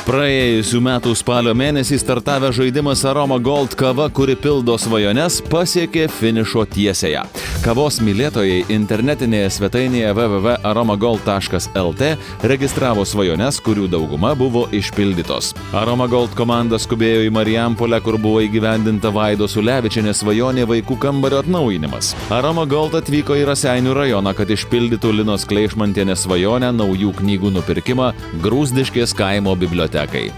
Praėjusių metų spalio mėnesį startavęs žaidimas Aroma Gold kava, kuri pildo svajones, pasiekė finišo tiesiąją. Kavos mylėtojai internetinėje svetainėje www.aromagold.lt registravo svajones, kurių dauguma buvo išpildytos. Aroma Gold komanda skubėjo į Marijampolę, kur buvo įgyvendinta Vaidos Ulevičienės svajonė vaikų kambario atnaujinimas. Aroma Gold atvyko į Raseinių rajoną, kad išpildytų Linos Kleišmantienės svajonę naujų knygų nupirkimą Grūzdiškės kaimo bibliotekai.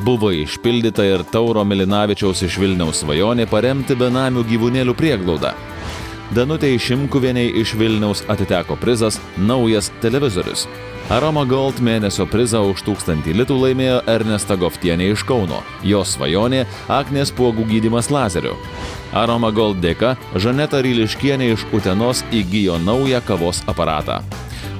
Buvo išpildyta ir Tauro Milinavičiaus iš Vilniaus svajonė paremti benamių gyvūnėlių prieglaudą. Danutei Šimkuvienei iš Vilniaus atiteko prizas naujas televizorius. Aroma Gold mėnesio prizą už 1000 litų laimėjo Ernesta Goftienė iš Kauno. Jos svajonė – aknės spuogų gydymas lazeriu. Aroma Gold dėka Žaneta Ryliškienė iš Utenos įgijo naują kavos aparatą.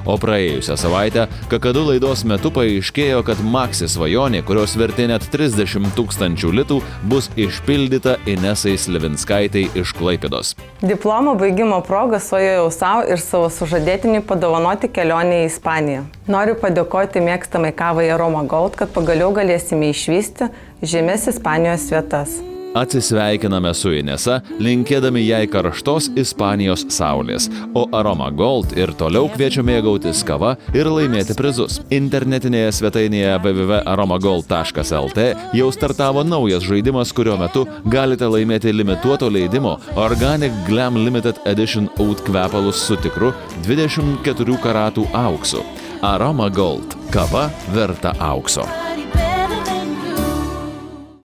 O praėjusią savaitę Kakadu laidos metu paaiškėjo, kad Maxi svajonė, kurios vertė net 30 000 litų, bus išpildyta Inesai Slivinskaitei iš Klaipėdos. Diplomo baigimo proga svajojau savo ir savo sužadėtiniui padovanoti kelionę į Ispaniją. Noriu padėkoti mėgstamai kavai Aroma Gold, kad pagaliau galėsime išvysti žemes Ispanijos vietas. Atsisveikiname su Inesa, linkėdami jai karštos Ispanijos saulės, o Aroma Gold ir toliau kviečia mėgautis kava ir laimėti prizus. Internetinėje svetainėje www.aromagold.lt jau startavo naujas žaidimas, kurio metu galite laimėti limituoto leidimo Organic Glam Limited Edition Oud kvepalus su tikru 24 karatų auksu. Aroma Gold – kava verta aukso.